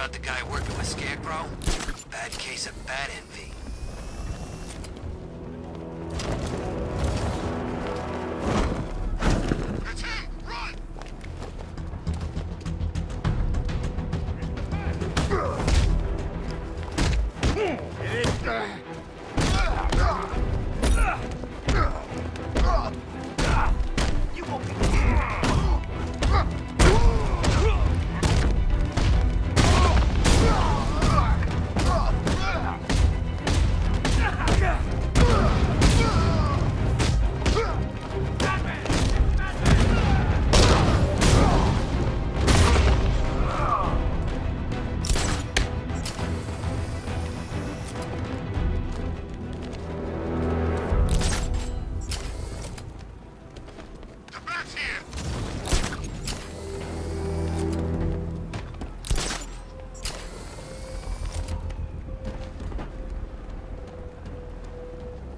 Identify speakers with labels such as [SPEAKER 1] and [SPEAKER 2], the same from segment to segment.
[SPEAKER 1] about the guy working with Scarecrow? Bad case of bat envy. It's him! Run! You won't be...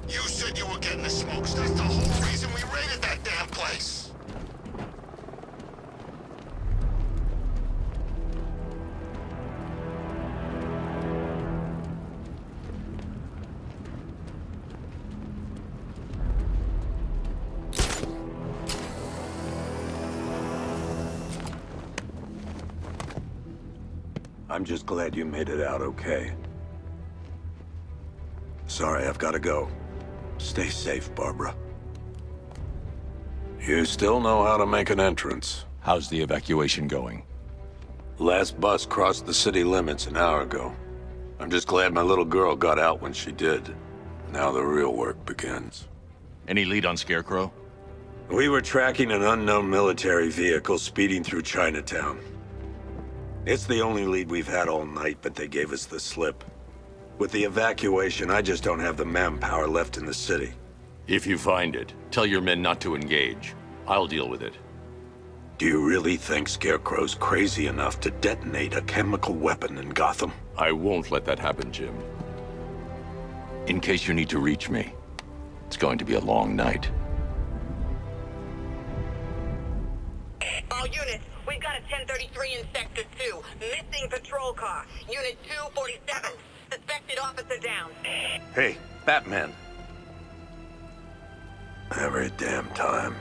[SPEAKER 1] You said you were getting the smokes. That's the whole reason we raided that damn place.
[SPEAKER 2] I'm just glad you made it out okay. Sorry, I've got to go. Stay safe, Barbara. You still know how to make an entrance.
[SPEAKER 3] How's the evacuation going?
[SPEAKER 2] Last bus crossed the city limits an hour ago. I'm just glad my little girl got out when she did. Now the real work begins.
[SPEAKER 3] Any lead on Scarecrow?
[SPEAKER 2] We were tracking an unknown military vehicle speeding through Chinatown. It's the only lead we've had all night, but they gave us the slip. With the evacuation, I just don't have the manpower left in the city.
[SPEAKER 3] If you find it, tell your men not to engage. I'll deal with it.
[SPEAKER 2] Do you really think Scarecrow's crazy enough to detonate a chemical weapon in Gotham?
[SPEAKER 3] I won't let that happen, Jim. In case you need to reach me, it's going to be a long night.
[SPEAKER 4] All units, we've got a 1033 in Sector 2. Missing patrol car. Unit 247. Suspected officer down.
[SPEAKER 2] Hey, Batman. Every damn time.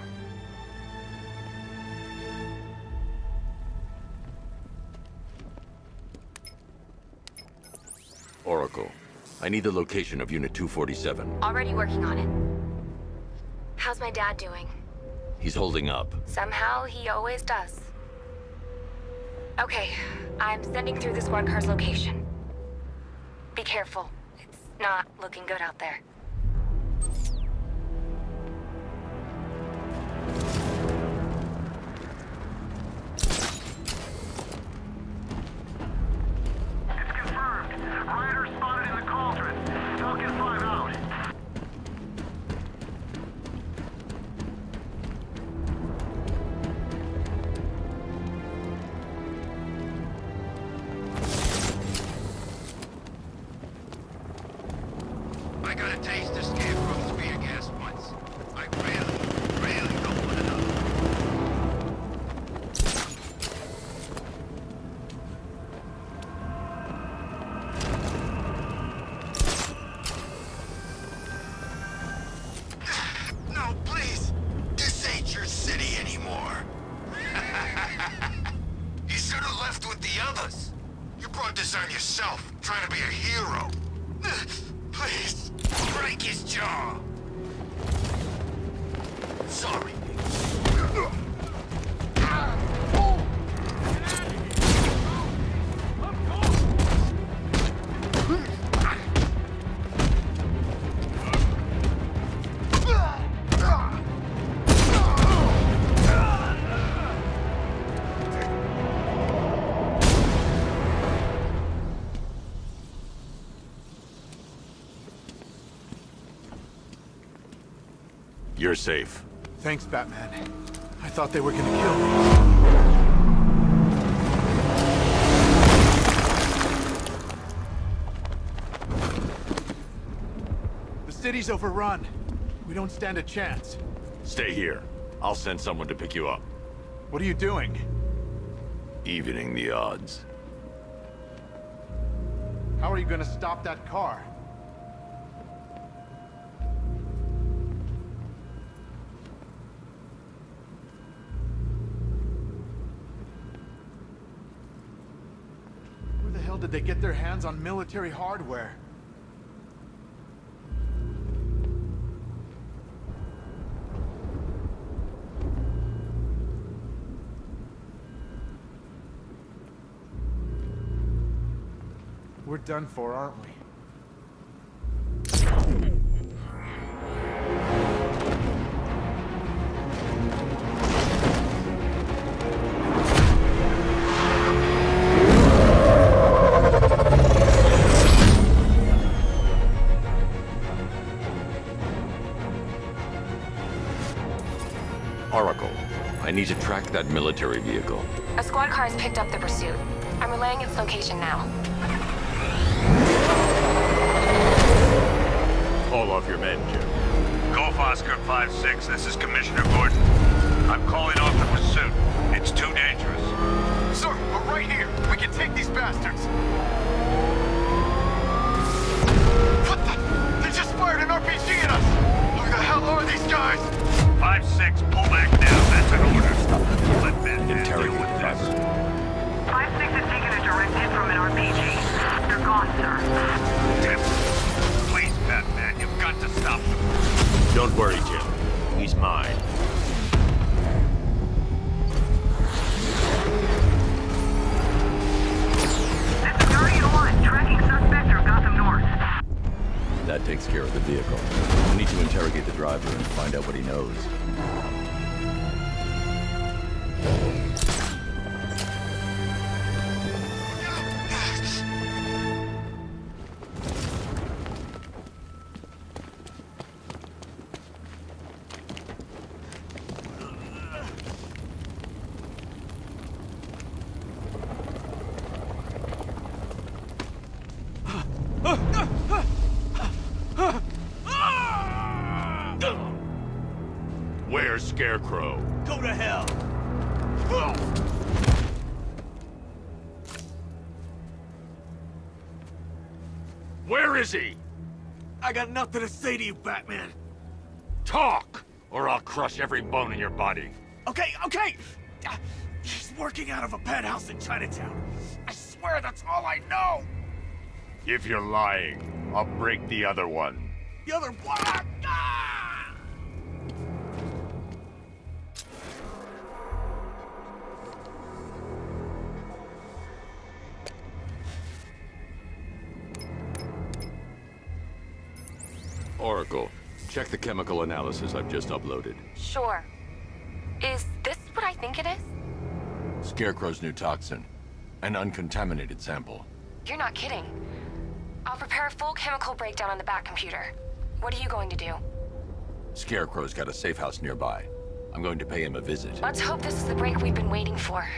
[SPEAKER 3] Oracle, I need the location of Unit 247.
[SPEAKER 5] Already working on it. How's my dad doing?
[SPEAKER 3] He's holding up.
[SPEAKER 5] Somehow, he always does. Okay, I'm sending through the squad car's location. Be careful. It's not looking good out there.
[SPEAKER 6] It's confirmed. Rider spotted in the cauldron. Falcon 5 out.
[SPEAKER 1] I got a taste of Scarecrow's spear gas once. I really don't want another. No, please! This ain't your city anymore. You should have left with the others. You brought this on yourself, trying to be a hero. Please, break his jaw. Sorry.
[SPEAKER 3] You're safe.
[SPEAKER 7] Thanks, Batman. I thought they were gonna kill me. The city's overrun. We don't stand a chance.
[SPEAKER 3] Stay here. I'll send someone to pick you up.
[SPEAKER 7] What are you doing?
[SPEAKER 3] Evening the odds.
[SPEAKER 7] How are you gonna stop that car? Where the hell did they get their hands on military hardware? We're done for, aren't we?
[SPEAKER 3] Oracle, I need to track that military vehicle.
[SPEAKER 5] A squad car has picked up the pursuit. I'm relaying its location now.
[SPEAKER 8] Call off your men, Jim.
[SPEAKER 9] Golf Oscar 5-6, this is Commissioner Gordon. I'm calling off the pursuit. It's too dangerous.
[SPEAKER 7] Sir, we're right here. We can take these bastards. What the? They just fired an RPG at us. Who the hell are these guys?
[SPEAKER 9] 5-6, pull back now. That's an order. Let men
[SPEAKER 3] Interrogate the driver.
[SPEAKER 6] 5-6 has taken a direct hit from an RPG. They're gone, sir.
[SPEAKER 9] Tim, please, Batman, you've got to stop them.
[SPEAKER 8] Don't worry, Jim. He's mine.
[SPEAKER 6] This is Guardian 1, tracking suspect through Gotham North.
[SPEAKER 3] That takes care of the vehicle. We need to interrogate the driver and find out what he knows.
[SPEAKER 8] Where's Scarecrow?
[SPEAKER 7] Go to hell.
[SPEAKER 8] Where is he?
[SPEAKER 7] I got nothing to say to you, Batman.
[SPEAKER 8] Talk, or I'll crush every bone in your body.
[SPEAKER 7] Okay. He's working out of a penthouse in Chinatown. I swear that's all I know.
[SPEAKER 8] If you're lying, I'll break the other one.
[SPEAKER 7] The other one. Ah!
[SPEAKER 3] Oracle, check the chemical analysis I've just uploaded.
[SPEAKER 5] Sure. Is this what I think it is?
[SPEAKER 3] Scarecrow's new toxin. An uncontaminated sample.
[SPEAKER 5] You're not kidding. I'll prepare a full chemical breakdown on the back computer. What are you going to do?
[SPEAKER 3] Scarecrow's got a safe house nearby. I'm going to pay him a visit.
[SPEAKER 5] Let's hope this is the break we've been waiting for.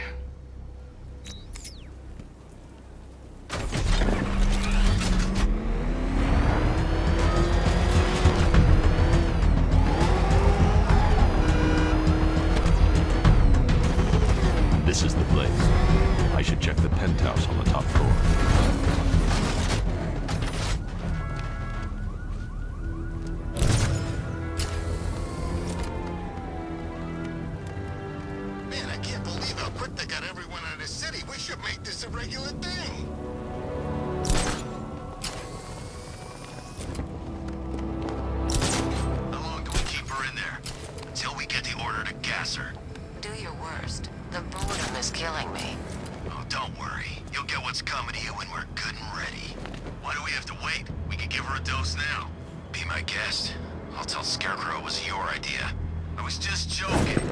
[SPEAKER 3] This is the place. I should check the penthouse on the top floor.
[SPEAKER 1] Man, I can't believe how quick they got everyone out of the city. We should make this a regular thing. How long do we keep her in there? Until we get the order to gas her.
[SPEAKER 10] Do your worst. The boredom is killing me.
[SPEAKER 1] Oh, don't worry. You'll get what's coming to you when we're good and ready. Why do we have to wait? We could give her a dose now. Be my guest. I'll tell Scarecrow it was your idea. I was just joking.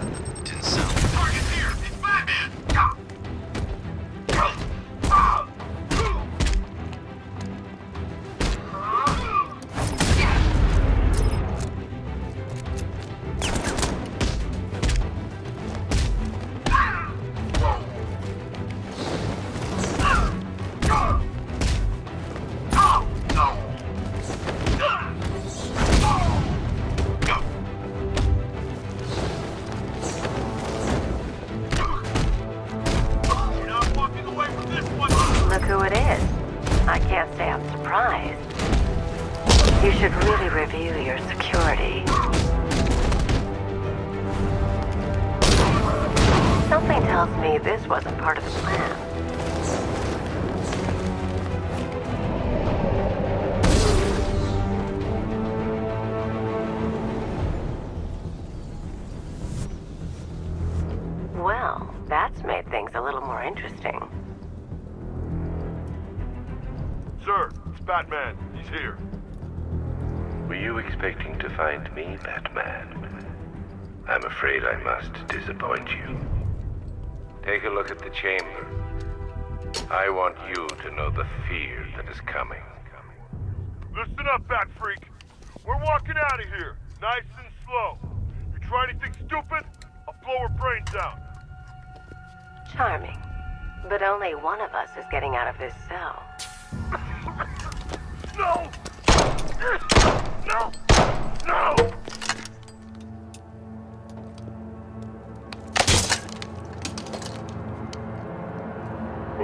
[SPEAKER 1] Didn't sound... Target here! It's Batman!
[SPEAKER 6] Look who it is.
[SPEAKER 10] I can't say I'm surprised. You should really review your security. Something tells me this wasn't part of the plan. Well, that's made things a little more interesting.
[SPEAKER 8] Sir, it's Batman. He's here.
[SPEAKER 11] Were you expecting to find me, Batman? I'm afraid I must disappoint you. Take a look at the chamber. I want you to know the fear that is coming.
[SPEAKER 8] Listen up, Bat Freak. We're walking out of here, nice and slow. You try anything stupid, I'll blow her brains out.
[SPEAKER 10] Charming. But only one of us is getting out of this cell.
[SPEAKER 8] No! No! No!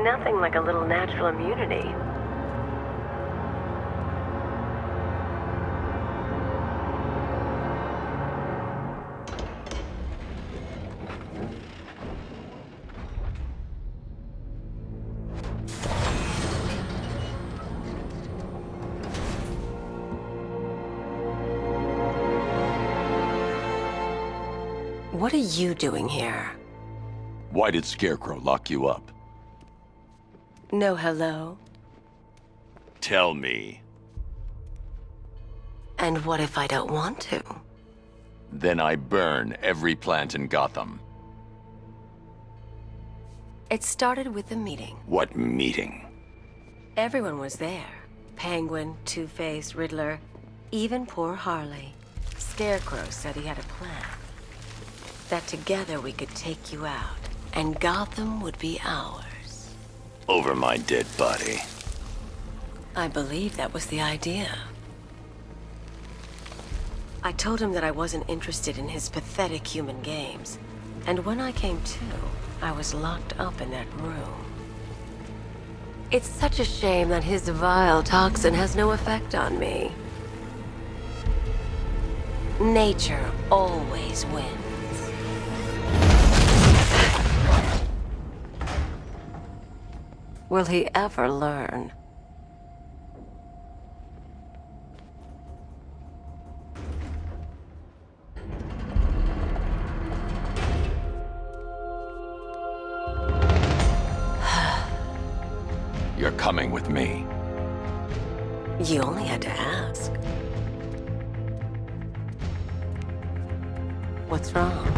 [SPEAKER 10] Nothing like a little natural immunity. What are you doing here?
[SPEAKER 3] Why did Scarecrow lock you up?
[SPEAKER 10] No hello?
[SPEAKER 3] Tell me.
[SPEAKER 10] And what if I don't want to?
[SPEAKER 3] Then I burn every plant in Gotham.
[SPEAKER 10] It started with a meeting.
[SPEAKER 3] What meeting?
[SPEAKER 10] Everyone was there. Penguin, Two-Face, Riddler, even poor Harley. Scarecrow said he had a plan. That together we could take you out, and Gotham would be ours.
[SPEAKER 3] Over my dead body.
[SPEAKER 10] I believe that was the idea. I told him that I wasn't interested in his pathetic human games. And when I came to, I was locked up in that room. It's such a shame that his vile toxin has no effect on me. Nature always wins. Will he ever learn?
[SPEAKER 3] You're coming with me.
[SPEAKER 10] You only had to ask. What's wrong?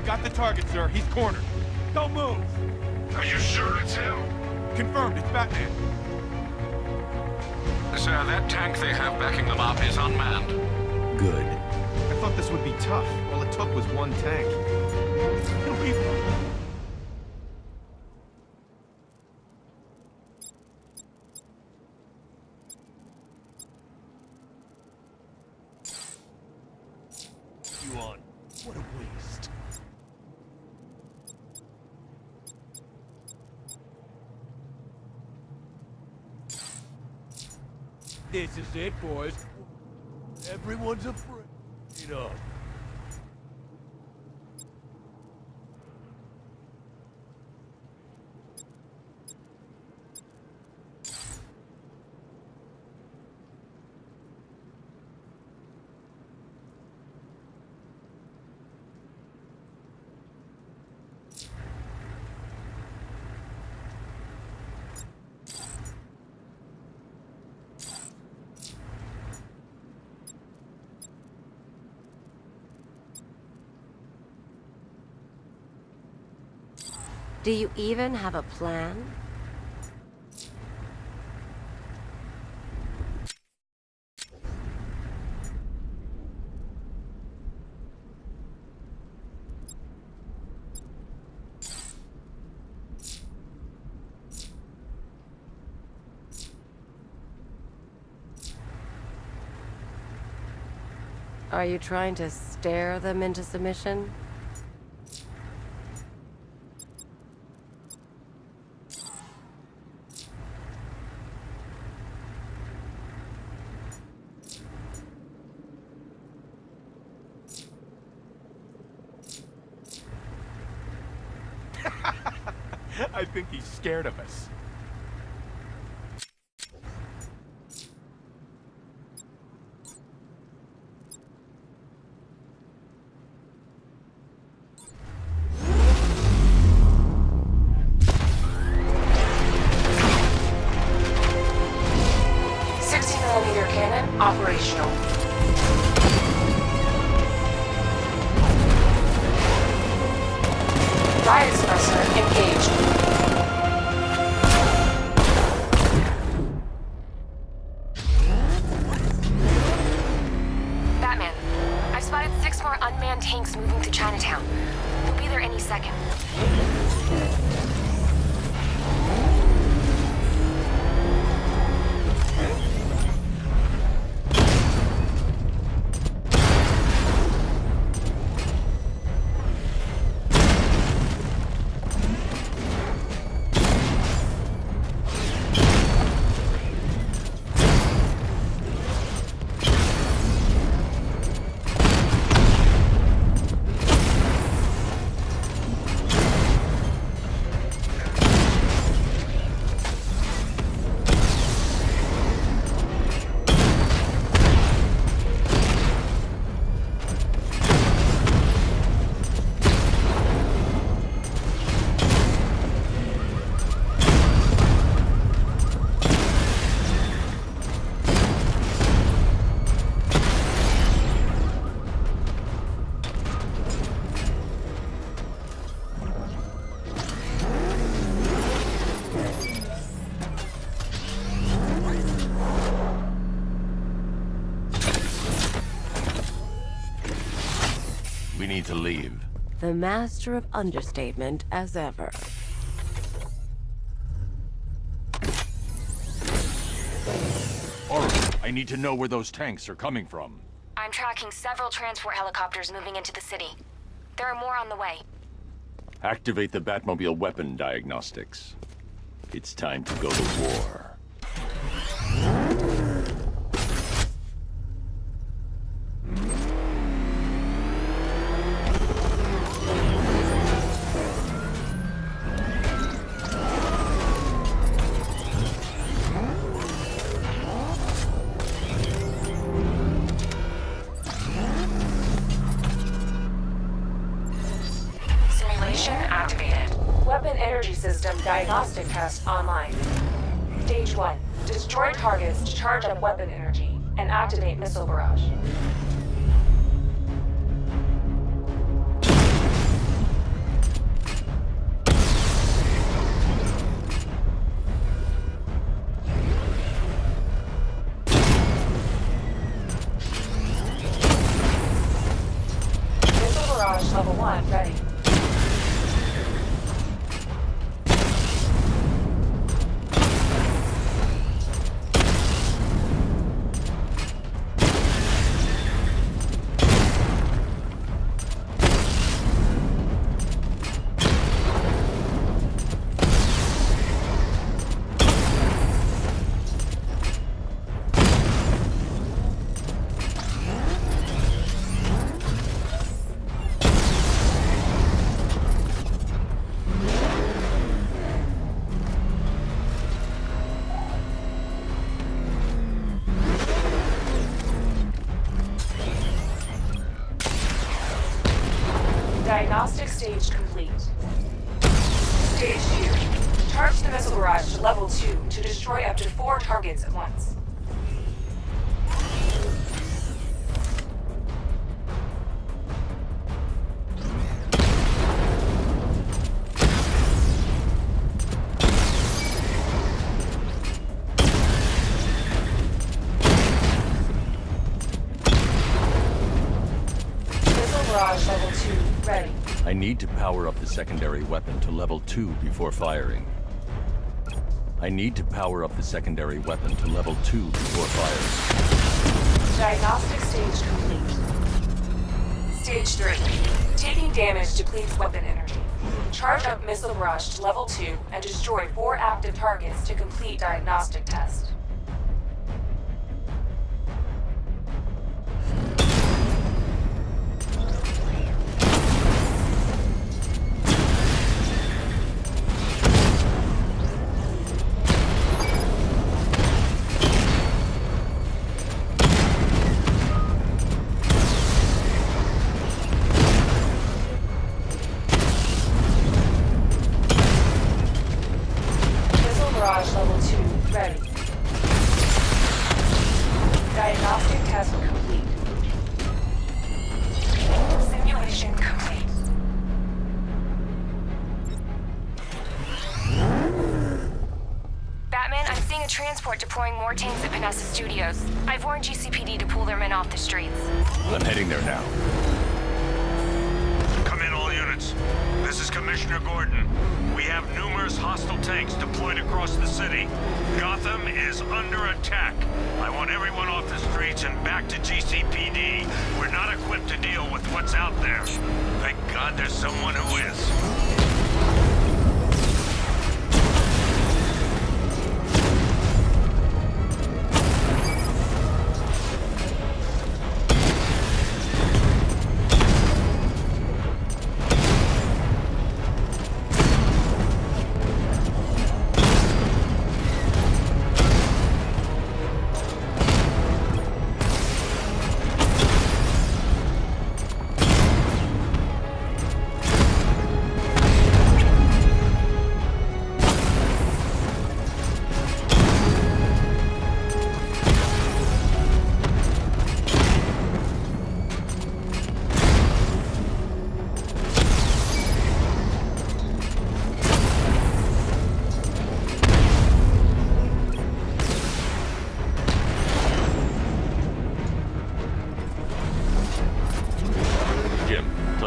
[SPEAKER 7] Got the target, sir. He's cornered. Don't move.
[SPEAKER 8] Are you sure it's him?
[SPEAKER 7] Confirmed, it's Batman.
[SPEAKER 9] Sir, that tank they have backing them up is unmanned.
[SPEAKER 7] Good. I thought this would be tough. All it took was one tank. He'll be... You on. What a waste. This is it, boys. Everyone's afraid. You know.
[SPEAKER 10] Do you even have a plan? Are you trying to stare them into submission?
[SPEAKER 7] I think he's scared of us.
[SPEAKER 5] Operational. Riot suppressor engaged. Batman, I've spotted 6 more unmanned tanks moving through Chinatown. They'll be there any second.
[SPEAKER 3] We need to leave.
[SPEAKER 10] The master of understatement as ever.
[SPEAKER 3] Alright, I need to know where those tanks are coming from.
[SPEAKER 5] I'm tracking several transport helicopters moving into the city. There are more on the way.
[SPEAKER 3] Activate the Batmobile weapon diagnostics. It's time to go to war.
[SPEAKER 5] Activated. Weapon energy system diagnostic test online. Stage 1. Destroy targets to charge up weapon energy and activate missile barrage. Missile barrage level 1 ready. Diagnostic stage complete. Stage 2. Charge the missile barrage to level 2 to destroy up to 4 targets at once. Missile barrage level 2 ready.
[SPEAKER 3] I need to power up the secondary weapon to level 2 before firing. I need to power up the secondary weapon to level 2 before firing.
[SPEAKER 5] Diagnostic stage complete. Stage 3. Taking damage depletes weapon energy. Charge up missile barrage to level 2 and destroy 4 active targets to complete diagnostic test. Barrage level 2 ready. Diagnostic test complete. Simulation complete.
[SPEAKER 12] Batman, I'm seeing a transport deploying more tanks at Panessa Studios. I've warned GCPD to pull their men off the streets.
[SPEAKER 3] I'm heading there now.
[SPEAKER 9] Come in, all units. This is Commissioner Gordon. We have numerous hostile tanks deployed across the city. Gotham is under attack. I want everyone off the streets and back to GCPD. We're not equipped to deal with what's out there. Thank God there's someone who is.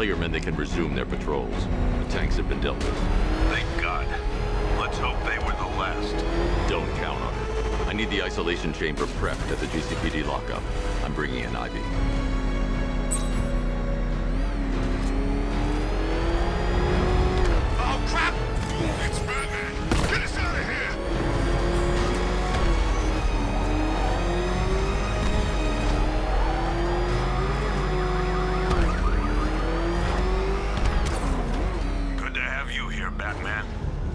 [SPEAKER 3] Your men they can resume their patrols. The tanks have been dealt with.
[SPEAKER 9] Thank God. Let's hope they were the last.
[SPEAKER 3] Don't count on it. I need the isolation chamber prepped at the GCPD lockup. I'm bringing in Ivy.
[SPEAKER 8] Oh, crap! It's Batman! Get us out of here!
[SPEAKER 9] Batman.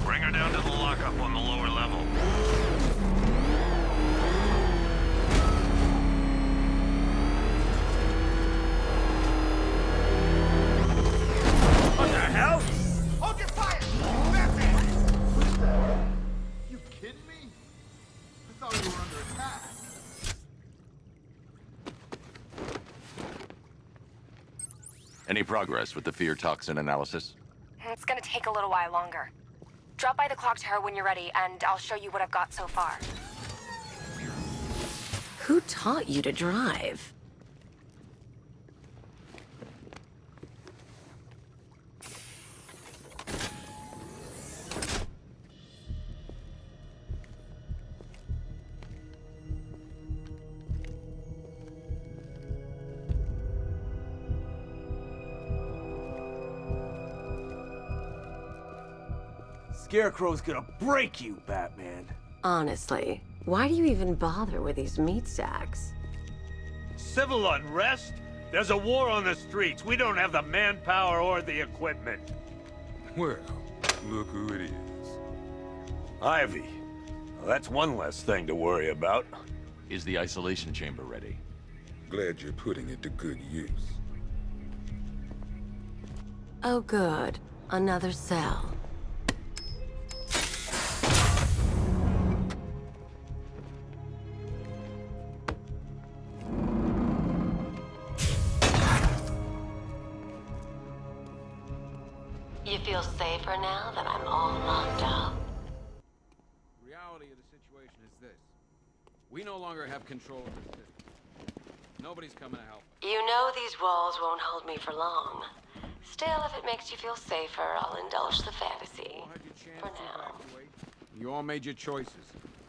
[SPEAKER 9] Bring her down to the lockup on the lower level.
[SPEAKER 7] What the hell? Hold your fire! Batman! Who's that? You kidding me? I thought we were under attack.
[SPEAKER 3] Any progress with the fear toxin analysis?
[SPEAKER 12] It's gonna take a little while longer. Drop by the clock tower when you're ready, and I'll show you what I've got so far.
[SPEAKER 10] Who taught you to drive?
[SPEAKER 7] Scarecrow's gonna break you, Batman.
[SPEAKER 10] Honestly, why do you even bother with these meat sacks?
[SPEAKER 8] Civil unrest? There's a war on the streets. We don't have the manpower or the equipment.
[SPEAKER 2] Well, look who it is. Ivy. Well, that's one less thing to worry about.
[SPEAKER 3] Is the isolation chamber ready?
[SPEAKER 13] Glad you're putting it to good use.
[SPEAKER 10] Oh good. Another cell. You feel safer now that I'm all locked up?
[SPEAKER 14] The reality of the situation is this. We no longer have control of the city. Nobody's coming to help us.
[SPEAKER 10] You know these walls won't hold me for long. Still, if it makes you feel safer, I'll indulge the fantasy. For now.
[SPEAKER 14] You all made your choices.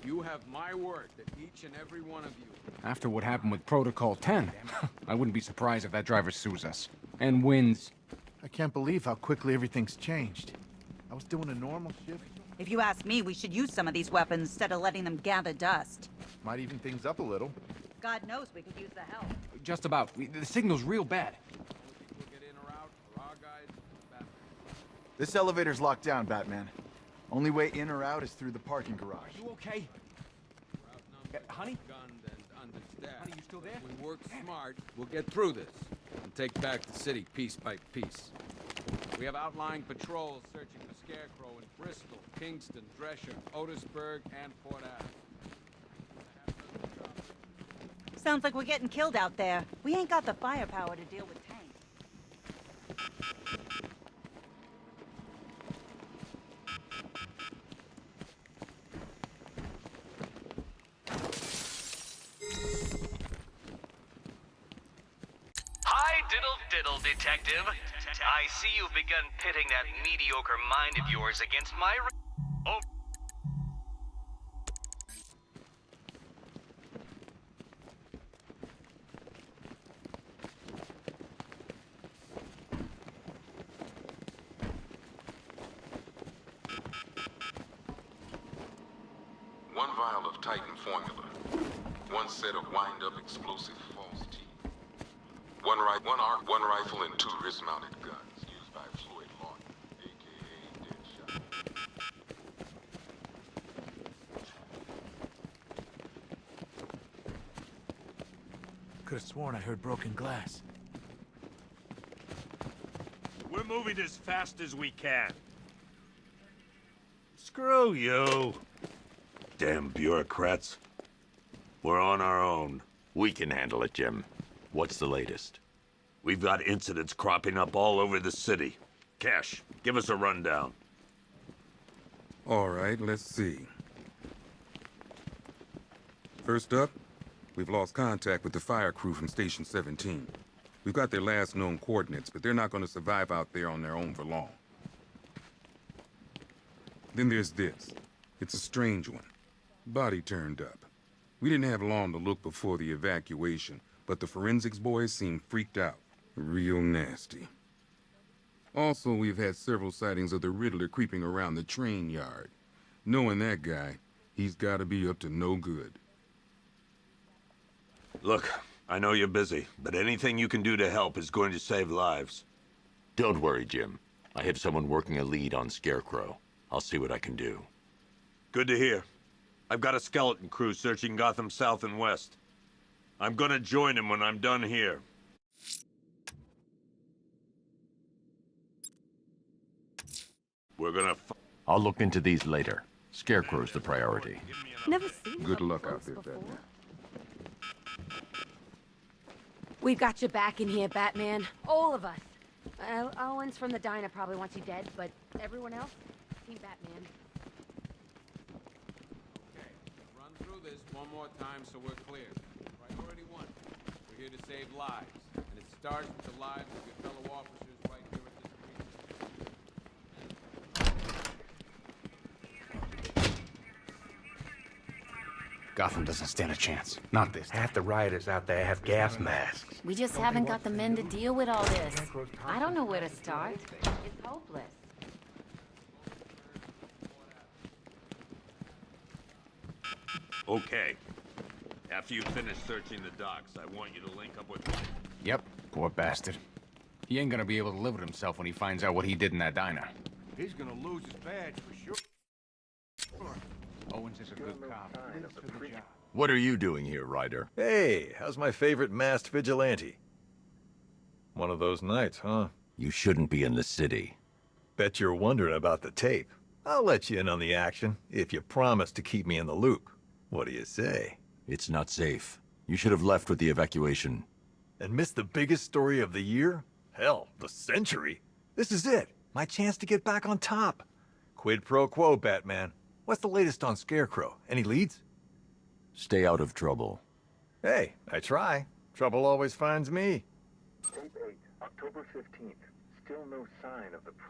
[SPEAKER 14] You have my word that each and every one of you... After what happened with Protocol 10, I wouldn't be surprised if that driver sues us.
[SPEAKER 15] And wins.
[SPEAKER 7] I can't believe how quickly everything's changed. I was doing a normal shift.
[SPEAKER 16] If you ask me, we should use some of these weapons instead of letting them gather dust.
[SPEAKER 7] Might even things up a little.
[SPEAKER 16] God knows we could use the help.
[SPEAKER 15] Just about. The signal's real bad.
[SPEAKER 17] This elevator's locked down, Batman. Only way in or out is through the parking garage.
[SPEAKER 15] You okay? Honey? Honey, you still there?
[SPEAKER 14] If we work smart, we'll get through this and take back the city piece by piece. We have outlying patrols searching for Scarecrow in Bristol, Kingston, Drescher, Otisburg, and Port Ave.
[SPEAKER 16] Sounds like we're getting killed out there. We ain't got the firepower to deal with tanks.
[SPEAKER 18] Hi, diddle, detective. I see you've begun pitting that mediocre mind of yours against my... Oh.
[SPEAKER 13] One vial of Titan formula. One set of wind-up explosive false teeth. One rifle and 2 wrist-mounted guns used by Floyd Lawton, a.k.a. Deadshot.
[SPEAKER 7] Could have sworn I heard broken glass.
[SPEAKER 2] We're moving as fast as we can. Screw you. Damn bureaucrats. We're on our own.
[SPEAKER 3] We can handle it, Jim. What's the latest?
[SPEAKER 2] We've got incidents cropping up all over the city. Cash, give us a rundown.
[SPEAKER 13] All right, let's see. First up, we've lost contact with the fire crew from Station 17. We've got their last known coordinates, but they're not going to survive out there on their own for long. Then there's this. It's a strange one. Body turned up. We didn't have long to look before the evacuation, but the forensics boys seem freaked out. Real nasty. Also, we've had several sightings of the Riddler creeping around the train yard. Knowing that guy, he's got to be up to no good.
[SPEAKER 2] Look, I know you're busy, but anything you can do to help is going to save lives.
[SPEAKER 3] Don't worry, Jim. I have someone working a lead on Scarecrow. I'll see what I can do.
[SPEAKER 2] Good to hear. I've got a skeleton crew searching Gotham South and West. I'm gonna join him when I'm done here. We're gonna
[SPEAKER 3] I'll look into these later. Scarecrow's the priority.
[SPEAKER 10] Never seen
[SPEAKER 13] Good luck out there, Batman.
[SPEAKER 12] We've got your back in here, Batman. All of us. Owens from the diner probably wants you dead, but everyone else, Team Batman.
[SPEAKER 14] Okay, run through this one more time so we're clear. Priority 1. We're here to save lives, and it starts with the lives of your fellow officers right here at this
[SPEAKER 15] Gotham doesn't stand a chance. Not this.
[SPEAKER 19] Half the rioters out there have gas masks.
[SPEAKER 10] We just haven't got the men to deal with all this. I don't know where to start. It's hopeless.
[SPEAKER 2] Okay. After you finish searching the docks, I want you to link up with Mike.
[SPEAKER 15] Yep, poor bastard. He ain't gonna be able to live with himself when he finds out what he did in that diner.
[SPEAKER 7] He's gonna lose his badge for sure.
[SPEAKER 15] Owens is a good cop.
[SPEAKER 3] What are you doing here, Ryder?
[SPEAKER 20] Hey, how's my favorite masked vigilante? One of those nights, huh?
[SPEAKER 3] You shouldn't be in the city.
[SPEAKER 20] Bet you're wondering about the tape. I'll let you in on the action if you promise to keep me in the loop. What do you say?
[SPEAKER 3] It's not safe. You should have left with the evacuation.
[SPEAKER 20] And missed the biggest story of the year? Hell, the century. This is it. My chance to get back on top. Quid pro quo, Batman. What's the latest on Scarecrow? Any leads?
[SPEAKER 3] Stay out of trouble.
[SPEAKER 20] Hey, I try. Trouble always finds me.
[SPEAKER 11] Tape 8, October 15th. Still no sign of the